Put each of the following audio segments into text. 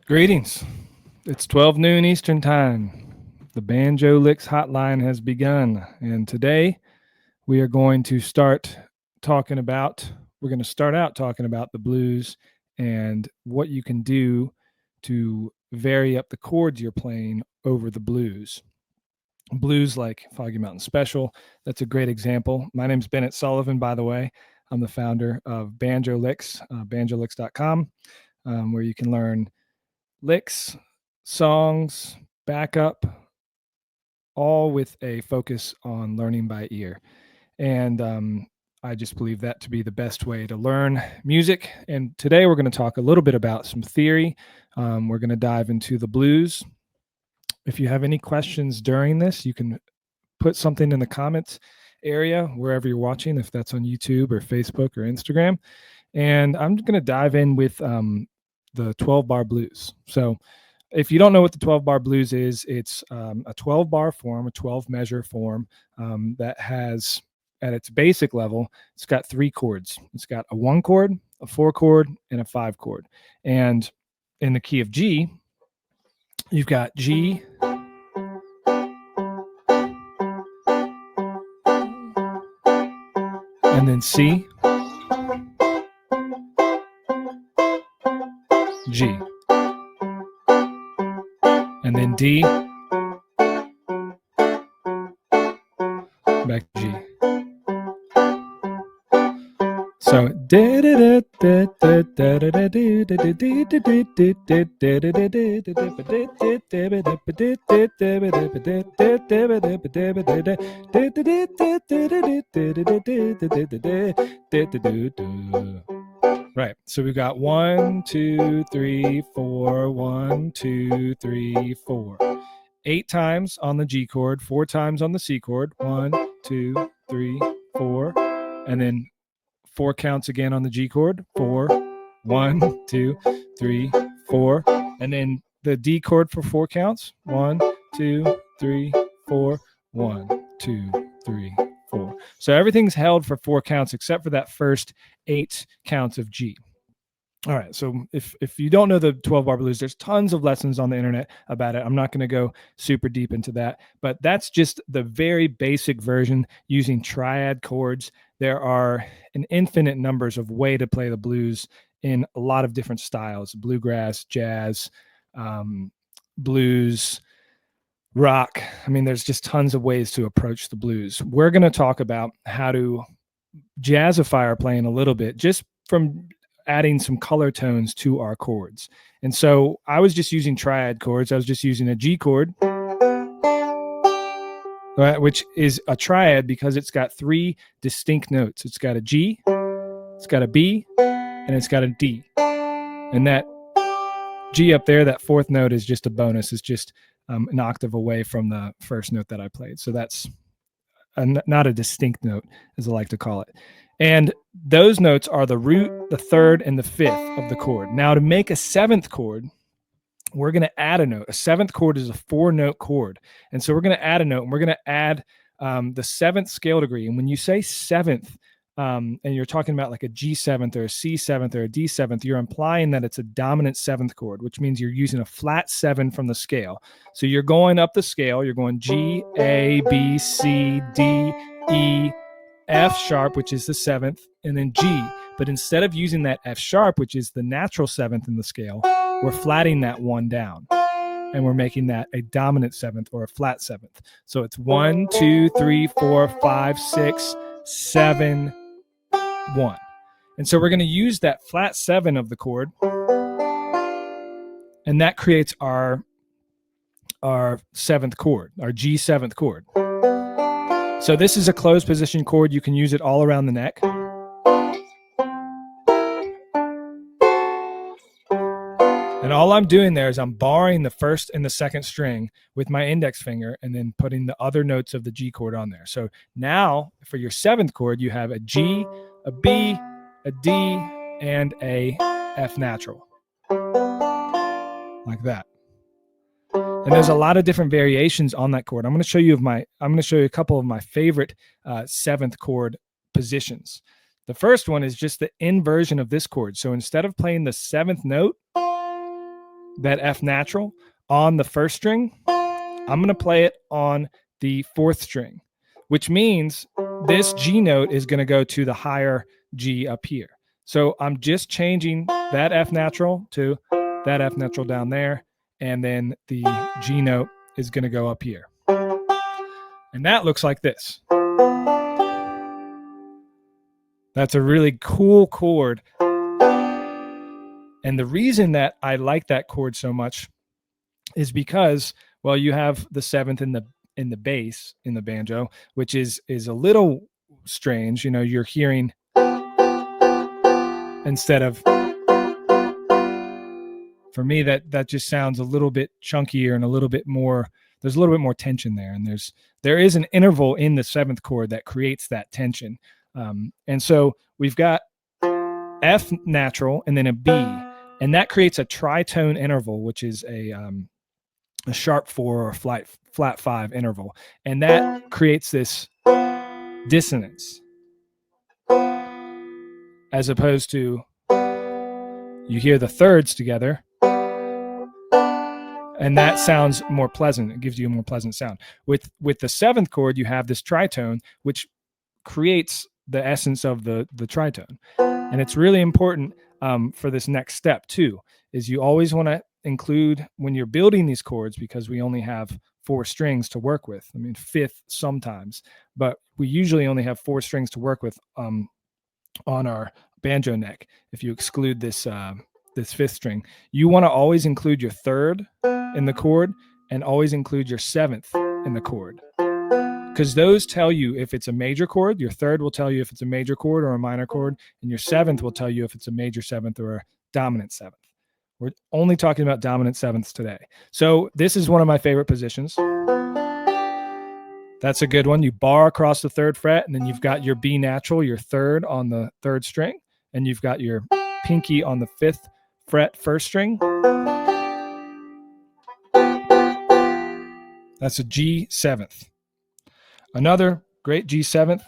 Greetings. It's 12 noon Eastern Time. The Banjo Licks Hotline has begun, and today we are going to start talking about, we're going to start out talking about the blues and what you can do to vary up the chords you're playing over the blues. Blues like Foggy Mountain Special, that's a great example. My name's Bennett Sullivan, by the way. I'm the founder of Banjo Licks, banjolicks.com, where you can learn licks, songs, backup, all with a focus on learning by ear. And I just believe that to be the best way to learn music. And today we're going to talk a little bit about some theory. We're going to dive into the blues. If you have any questions during this, you can put something in the comments area wherever you're watching, if that's on YouTube or Facebook or Instagram. And I'm going to dive in with the 12-bar blues. So if you don't know what the 12-bar blues is, it's a 12-bar form, a 12-measure form that has, at its basic level, it's got 3 chords. It's got a 1 chord, a 4 chord, and a 5 chord. And in the key of G, you've got G, and then C, G, and then D, back to G. So right. So we've got 1, 2, 3, 4, 1, 2, 3, 4. 8 times on the G chord, 4 times on the C chord. 1, 2, 3, 4, and then 4 counts again on the G chord. 4, 1, 2, 3, 4, and then the D chord for 4 counts. 1, 2, 3, 4, 1, 2, 3, 4. So everything's held for 4 counts except for that first 8 counts of G. All right, so if you don't know the 12-bar blues, there's tons of lessons on the internet about it. I'm not going to go super deep into that, but that's just the very basic version using triad chords. There are an infinite numbers of way to play the blues in a lot of different styles: bluegrass, jazz, blues, rock. I mean, there's just tons of ways to approach the blues. We're going to talk about how to jazzify our playing a little bit, just from adding some color tones to our chords. And so I was just using triad chords. I was just using a G chord, right, which is a triad because it's got 3 distinct notes. It's got a G, it's got a B, and it's got a D. And that G up there, that 4th note, is just a bonus. It's just an octave away from the first note that I played. So that's not a distinct note, as I like to call it. And those notes are the root, the 3rd, and the 5th of the chord. Now, to make a 7th chord, we're going to add a note. A 7th chord is a 4-note chord. And so we're going to add a note, and we're going to add the 7th scale degree. And when you say 7th, and you're talking about like a G7th or a C7th or a D7th, you're implying that it's a dominant 7th chord, which means you're using a flat 7 from the scale. So you're going up the scale. You're going G, A, B, C, D, E, F sharp, which is the 7th, and then G. But instead of using that F sharp, which is the natural 7th in the scale, we're flatting that 1 down, and we're making that a dominant 7th or a flat 7th. So it's 1, 2, 3, 4, 5, 6, 7, 1. And so we're going to use that flat 7 of the chord, and that creates our 7th chord, our G 7th chord. So this is a closed position chord. You can use it all around the neck. And all I'm doing there is I'm barring the 1st and the 2nd string with my index finger and then putting the other notes of the G chord on there. So now for your 7th chord, you have a G, a B, a D, and a F natural. Like that. And there's a lot of different variations on that chord. I'm going to show you a couple of my favorite 7th chord positions. The first one is just the inversion of this chord. So instead of playing the 7th note, that F natural on the first string, I'm going to play it on the fourth string, which means this G note is going to go to the higher G up here. So I'm just changing that F natural to that F natural down there, and then the G note is going to go up here. And that looks like this. That's a really cool chord. And the reason that I like that chord so much is because, well, you have the seventh in the bass in the banjo, which is a little strange. You know, you're hearing instead of, for me, that just sounds a little bit chunkier and a little bit more, there's a little bit more tension there. And there is an interval in the seventh chord that creates that tension. And so we've got F natural and then a B, and that creates a tritone interval, which is a sharp 4 or flat 5 interval, and that creates this dissonance, as opposed to you hear the thirds together and that sounds more pleasant. It gives you a more pleasant sound. With the seventh chord, you have this tritone, which creates the essence of the tritone. And it's really important for this next step too, is you always want to include when you're building these chords, because we only have 4 strings to work with. I mean, fifth sometimes, but we usually only have 4 strings to work with on our banjo neck. If you exclude this this fifth string, you want to always include your third in the chord and always include your seventh in the chord, because those tell you if it's a major chord. Your third will tell you if it's a major chord or a minor chord, and your seventh will tell you if it's a major seventh or a dominant seventh. We're only talking about dominant sevenths today. So this is one of my favorite positions. That's a good one. You bar across the third fret, and then you've got your B natural, your third on the third string, and you've got your pinky on the fifth fret first string. That's a G seventh. Another great G seventh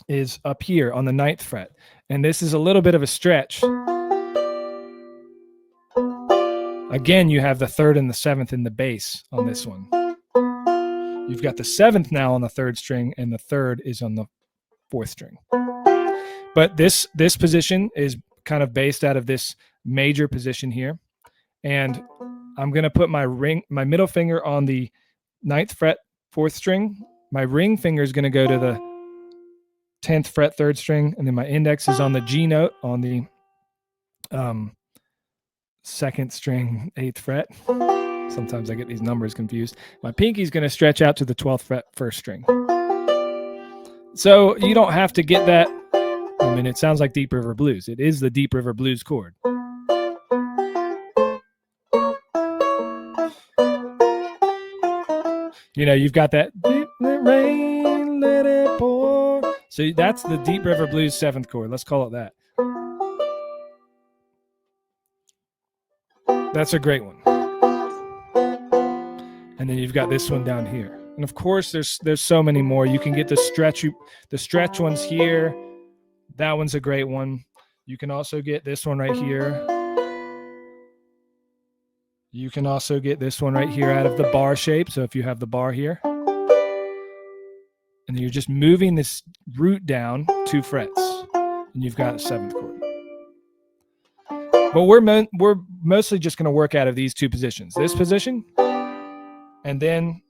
is up here on the ninth fret, and this is a little bit of a stretch. Again, you have the third and the seventh in the bass on this one. You've got the seventh now on the third string, and the third is on the fourth string. But this position is kind of based out of this major position here. And I'm going to put my middle finger on the ninth fret, fourth string. My ring finger is going to go to the 10th fret, third string. And then my index is on the G note on the second string, 8th fret. Sometimes I get these numbers confused. My pinky is going to stretch out to the 12th fret, first string. So you don't have to get that. I mean, it sounds like Deep River Blues. It is the Deep River Blues chord. You know, you've got that deep rain, let it pour. So that's the Deep River Blues 7th chord. Let's call it that. That's a great one. And then you've got this one down here. And of course, there's so many more. You can get the stretch ones here. That one's a great one. You can also get this one right here. You can also get this one right here out of the bar shape. So if you have the bar here, and then you're just moving this root down 2 frets, and you've got a 7th chord. But we're mostly just going to work out of these 2 positions. This position, and then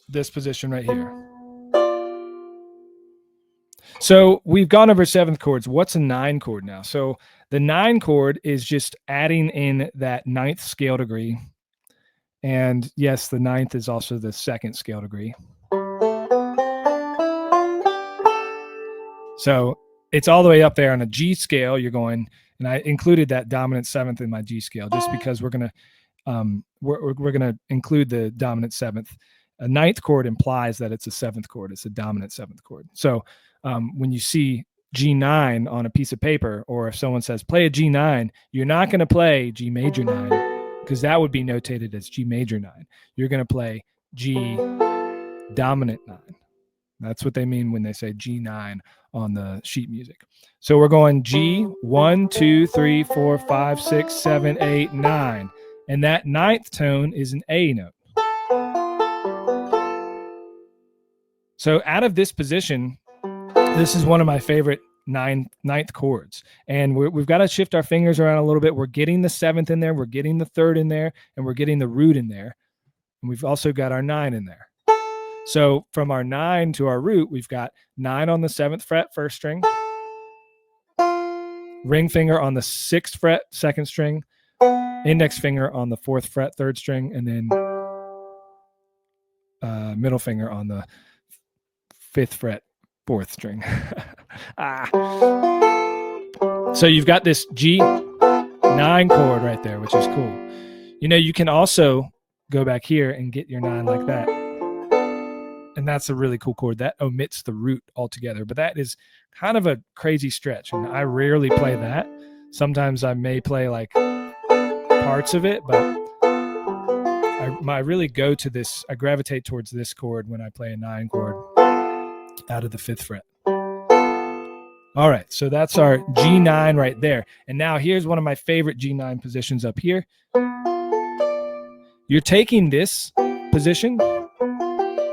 this position right here. So we've gone over 7th chords. What's a 9 chord now? So the 9 chord is just adding in that 9th scale degree. And yes, the 9th is also the 2nd scale degree. So it's all the way up there on a G scale. You're going, and I included that dominant 7th in my G scale just because we're gonna include the dominant 7th. A 9th chord implies that it's a 7th chord. It's a dominant 7th chord. So when you see G9 on a piece of paper, or if someone says play a G9, you're not going to play G major 9, because that would be notated as G major 9. You're going to play G dominant 9. That's what they mean when they say G9 on the sheet music. So we're going G, 1, 2, 3, 4, 5, 6, 7, 8, 9. And that ninth tone is an A note. So out of this position, this is one of my favorite ninth chords. And we've got to shift our fingers around a little bit. We're getting the seventh in there, we're getting the third in there, and we're getting the root in there. And we've also got our 9 in there. So from our 9 to our root, we've got 9 on the 7th fret, first string, ring finger on the 6th fret, second string, index finger on the 4th fret, third string, and then middle finger on the 5th fret, 4th string. So you've got this G9 chord right there, which is cool. You know, you can also go back here and get your 9 like that. And that's a really cool chord. That omits the root altogether, but that is kind of a crazy stretch. And I rarely play that. Sometimes I may play like parts of it, but I really go to this, I gravitate towards this chord when I play a 9 chord out of the 5th fret. All right, so that's our G9 right there. And now here's one of my favorite G9 positions up here. You're taking this position.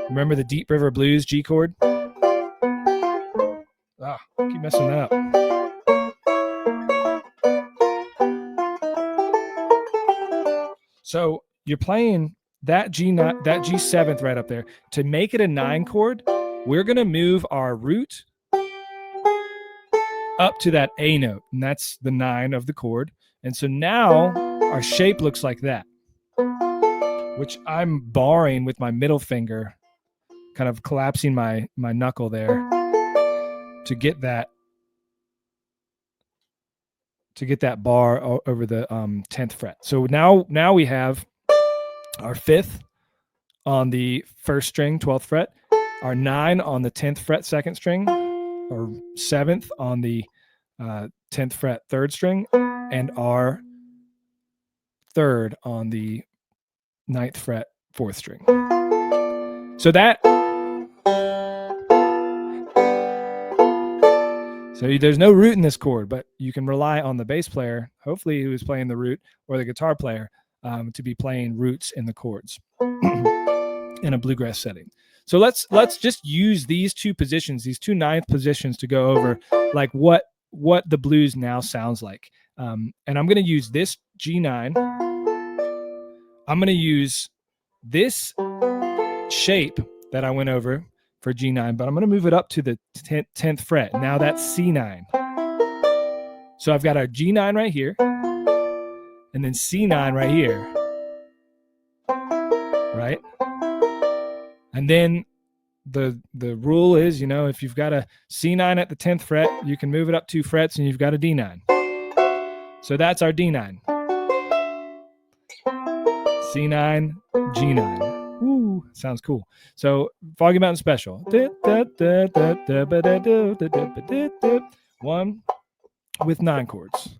Remember the Deep River Blues G chord? Ah, keep messing that up. So you're playing that G9, that G7th right up there. To make it a 9 chord, we're going to move our root up to that A note, and that's the 9 of the chord. And so now our shape looks like that, which I'm barring with my middle finger, kind of collapsing my knuckle there to get that bar over the 10th fret. So now we have our 5th on the first string, 12th fret, our 9 on the 10th fret, second string, or 7th on the 10th fret, third string, and our 3rd on the 9th fret, 4th string. So there's no root in this chord, but you can rely on the bass player, hopefully who is playing the root, or the guitar player, to be playing roots in the chords in a bluegrass setting. So let's just use these two positions, these two ninth positions, to go over like what the blues now sounds like. And I'm going to use this G9. I'm going to use this shape that I went over for G9, but I'm going to move it up to the 10th fret. Now that's C9. So I've got our G9 right here, and then C9 right here, right? And then the rule is, you know, if you've got a C9 at the 10th fret, you can move it up 2 frets and you've got a D9. So that's our D9. C9, G9. Ooh, sounds cool. So Foggy Mountain Special. 1 with 9 chords.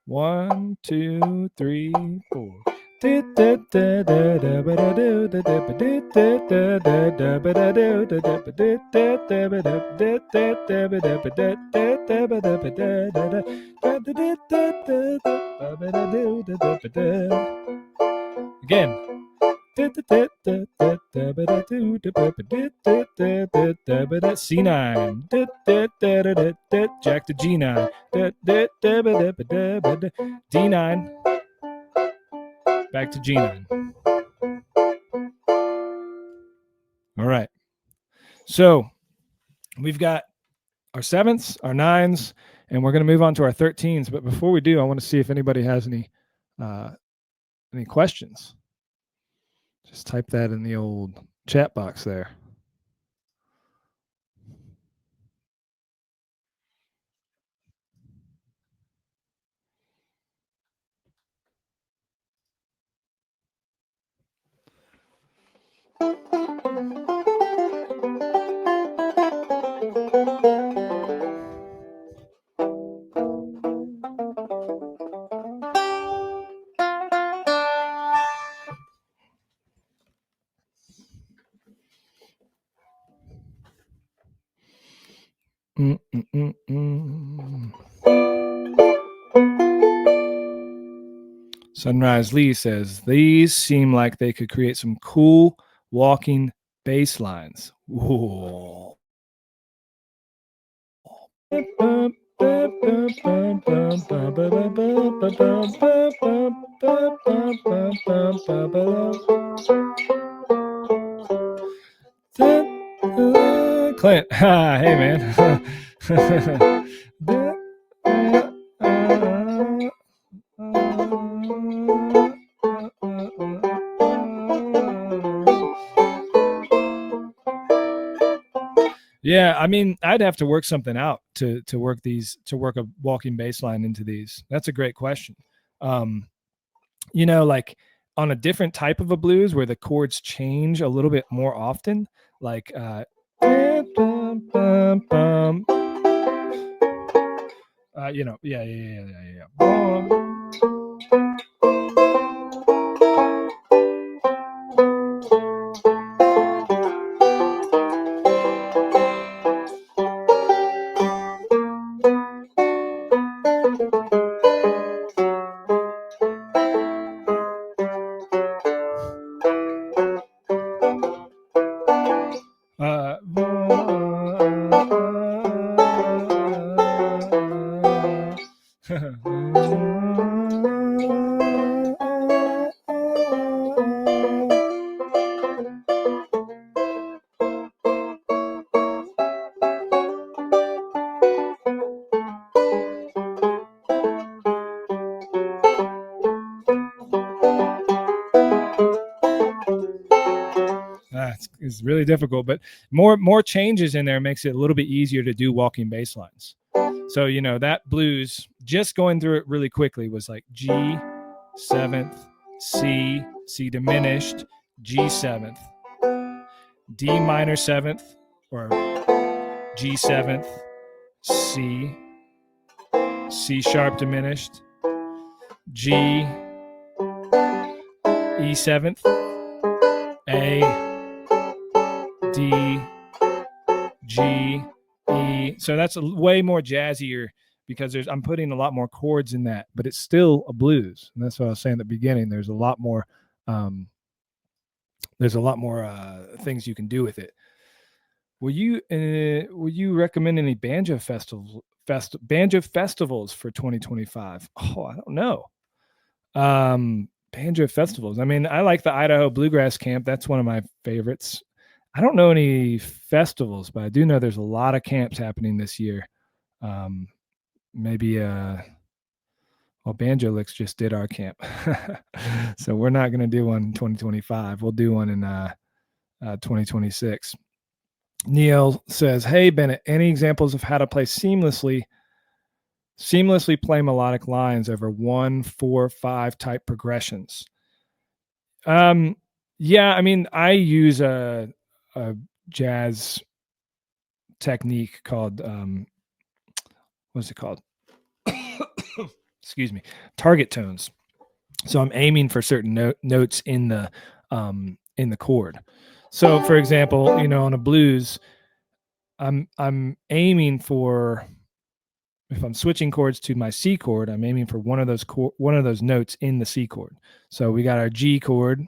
1, 2, 3, 4. Again. C9, Jack to G9, D9, back to G9. All right. So we've got our 7ths, our 9s, and we're going to move on to our 13s. But before we do, I want to see if anybody has any questions. Just type that in the old chat box there. Sunrise Lee says, these seem like they could create some cool walking bass lines. Whoa. Clint, hey man. Yeah, I mean, I'd have to work something out to work a walking bass line into these. That's a great question. Like on a different type of a blues where the chords change a little bit more often, like yeah. It's really difficult, but more changes in there makes it a little bit easier to do walking bass lines. So that blues, just going through it really quickly, was like G, seventh, C diminished, G seventh, D minor seventh, or G seventh, C sharp diminished, G, E seventh, A, D, G, E. So that's way more jazzier because I'm putting a lot more chords in that, but it's still a blues. And that's what I was saying at the beginning. There's a lot more things you can do with it. Will you recommend any banjo festivals for 2025? Oh, I don't know. Banjo festivals. I mean, I like the Idaho Bluegrass Camp. That's one of my favorites. I don't know any festivals, but I do know there's a lot of camps happening this year. Maybe Banjo Licks just did our camp. So we're not going to do one in 2025. We'll do one in 2026. Neil says, hey, Bennett, any examples of how to play seamlessly play melodic lines over 1, 4, 5 type progressions? Yeah, I mean, I use a jazz technique called what's it called? Excuse me, target tones. So I'm aiming for certain notes in the chord. So for example, on a blues, I'm aiming for, if I'm switching chords to my C chord, I'm aiming for one of those notes in the C chord. So we got our G chord.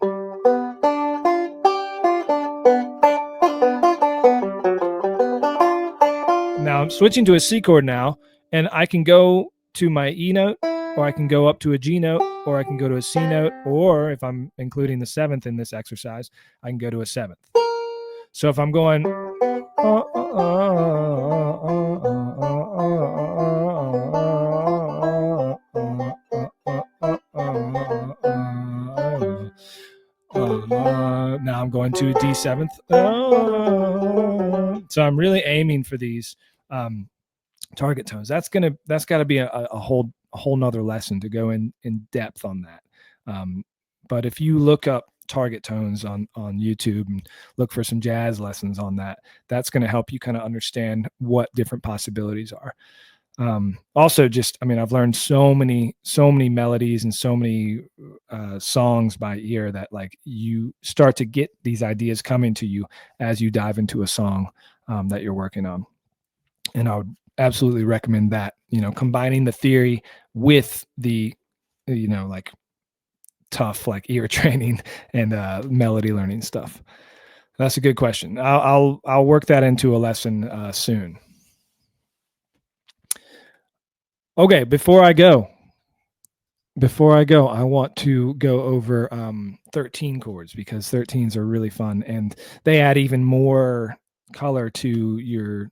Now I'm switching to a C chord now, and I can go to my E note, or I can go up to a G note, or I can go to a C note, or if I'm including the seventh in this exercise, I can go to a seventh. So if I'm going, now I'm going to D seventh. So I'm really aiming for these target tones. That's got to be a whole nother lesson to go in depth on that. But if you look up target tones on YouTube and look for some jazz lessons on that, that's going to help you kind of understand what different possibilities are. Also, I've learned so many melodies and so many songs by ear that like you start to get these ideas coming to you as you dive into a song that you're working on. And absolutely recommend that, combining the theory with the, like tough, like ear training and melody learning stuff. That's a good question. I'll work that into a lesson soon. Okay, before I go, I want to go over 13 chords, because 13s are really fun, and they add even more color to your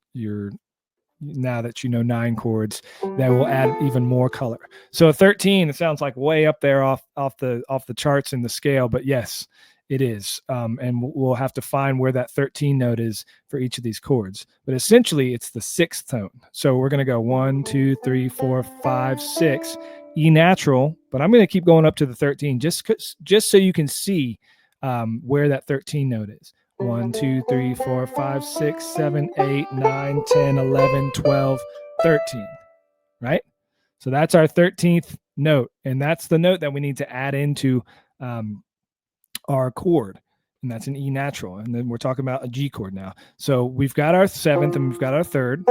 now that you know 9 chords, that will add even more color. So a 13, it sounds like way up there off the charts in the scale, but yes, it is. And we'll have to find where that 13 note is for each of these chords. But essentially, it's the 6th tone. So we're going to go 1, 2, 3, 4, 5, 6, E natural. But I'm going to keep going up to the 13 just so you can see where that 13 note is. 1, 2, 3, 4, 5, 6, 7, 8, 9, 10, 11, 12, 13. Right? So that's our 13th note. And that's the note that we need to add into our chord. And that's an E natural. And then we're talking about a G chord now. So we've got our 7th and we've got our 3rd.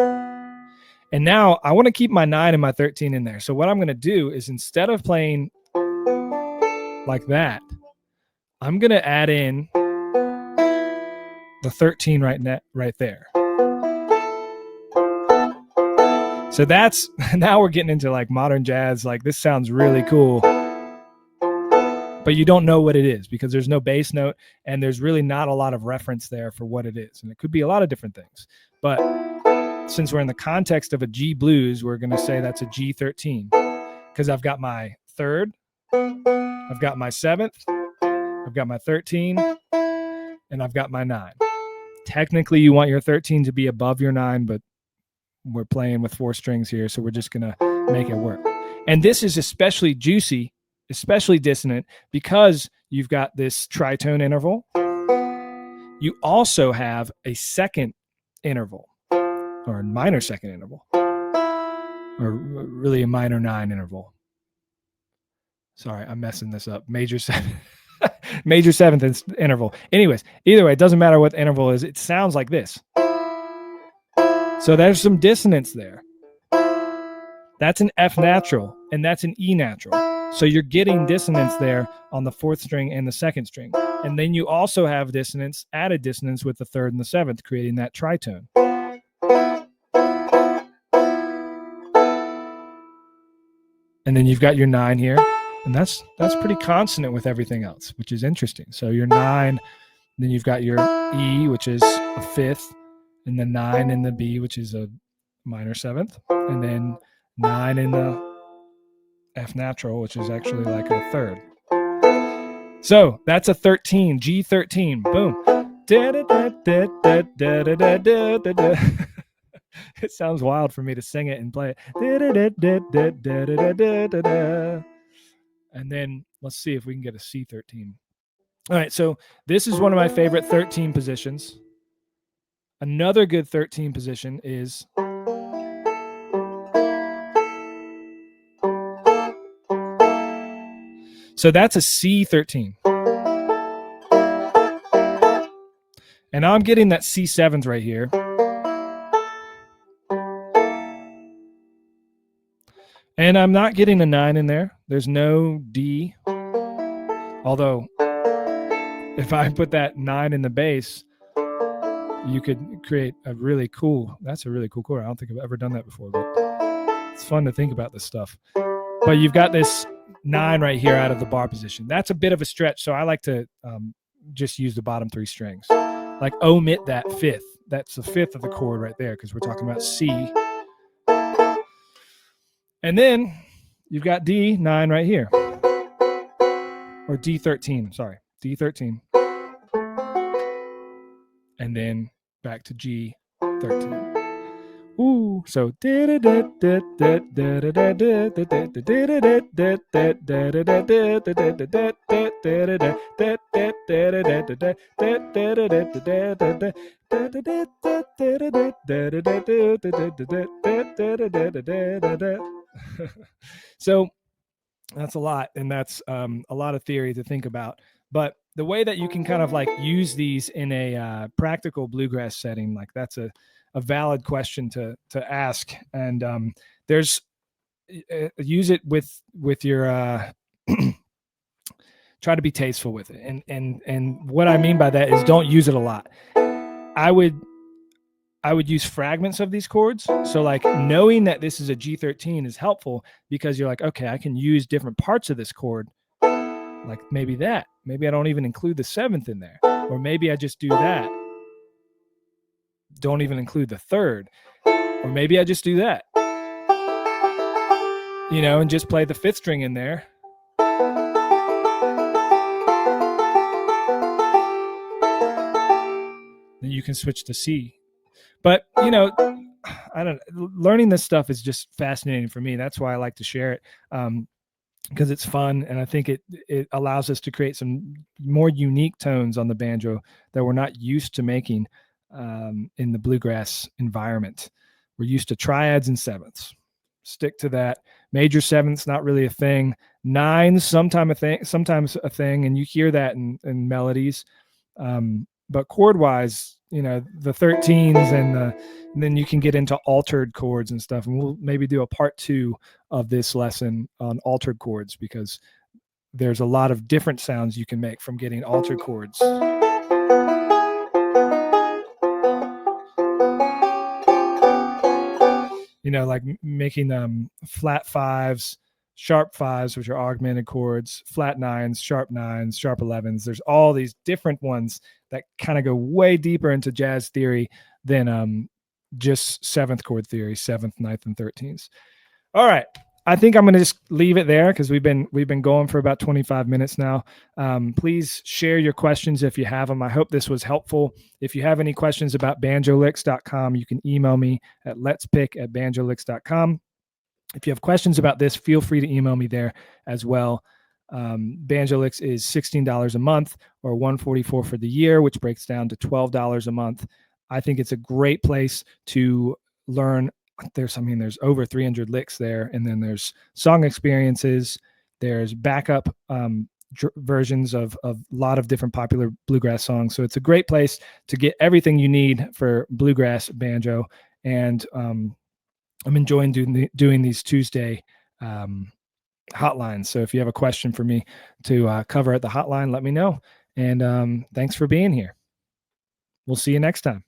And now I want to keep my 9 and my 13 in there. So what I'm going to do is, instead of playing like that, I'm going to add in the 13 right there. So that's, now we're getting into like modern jazz. Like, this sounds really cool, but you don't know what it is because there's no bass note and there's really not a lot of reference there for what it is. And it could be a lot of different things. But since we're in the context of a G blues, we're going to say that's a G13, because I've got my 3rd, I've got my 7th, I've got my 13, and I've got my 9. Technically, you want your 13 to be above your 9, but we're playing with 4 strings here, so we're just going to make it work. And this is especially juicy, especially dissonant, because you've got this tritone interval. You also have a second interval, or a minor second interval, or really a minor 9 interval. Sorry, I'm messing this up. Major 7th. Major 7th interval. Anyways, either way, it doesn't matter what the interval is. It sounds like this. So there's some dissonance there. That's an F natural, and that's an E natural. So you're getting dissonance there on the 4th string and the 2nd string. And then you also have dissonance, added dissonance with the 3rd and the 7th, creating that tritone. And then you've got your 9 here, and that's pretty consonant with everything else, which is interesting. So your 9, then you've got your E, which is a 5th, and the 9 in the B, which is a minor 7th, and then 9 in the F natural, which is actually like a 3rd. So that's a 13, G13. Boom. It sounds wild for me to sing it and play it. And then let's see if we can get a C13. All right, so this is one of my favorite 13 positions. Another good 13 position is so that's a C13. And now I'm getting that C7th right here. And I'm not getting a 9 in there. There's no D. Although, if I put that 9 in the bass, you could create a really cool, that's a really cool chord. I don't think I've ever done that before, but it's fun to think about this stuff. But you've got this 9 right here out of the bar position. That's a bit of a stretch, so I like to just use the bottom 3 strings. Like, omit that 5th. That's the 5th of the chord right there, because we're talking about C. And then you've got D9 right here. Or D13, sorry. D13. And then back to G13. Ooh, so so that's a lot, and that's a lot of theory to think about. But the way that you can kind of like use these in a practical bluegrass setting, like that's a a valid question to ask. And there's use it with your try to be tasteful with it. And what I mean by that is don't use it a lot. I would use fragments of these chords. So like knowing that this is a G13 is helpful because you're like, okay, I can use different parts of this chord. Like maybe I don't even include the 7th in there, or maybe I just do that. Don't even include the 3rd, or maybe I just do that, and just play the 5th string in there. Then you can switch to C. But, I don't know, learning this stuff is just fascinating for me. That's why I like to share it. Because it's fun, and I think it allows us to create some more unique tones on the banjo that we're not used to making in the bluegrass environment. We're used to triads and 7ths. Stick to that. Major 7ths, not really a thing. 9s, sometimes a thing, and you hear that in melodies. But chord-wise, the 13s and then you can get into altered chords and stuff. And we'll maybe do a part 2 of this lesson on altered chords, because there's a lot of different sounds you can make from getting altered chords. Like making flat 5s, sharp 5s, which are augmented chords, flat 9s, sharp 11s. There's all these different ones that kind of go way deeper into jazz theory than just 7th chord theory, 7th, 9th, and 13ths. All right. I think I'm going to just leave it there because we've been going for about 25 minutes now. Please share your questions if you have them. I hope this was helpful. If you have any questions about banjolicks.com, you can email me at letspick@banjolicks.com. If you have questions about this, feel free to email me there as well. Banjo Licks is $16 a month, or $144 for the year, which breaks down to $12 a month. I think it's a great place to learn. There's over 300 licks there, and then there's song experiences. There's backup versions of a lot of different popular bluegrass songs. So it's a great place to get everything you need for bluegrass banjo. And I'm enjoying doing these Tuesday hotlines. So if you have a question for me to cover at the hotline, let me know. And thanks for being here. We'll see you next time.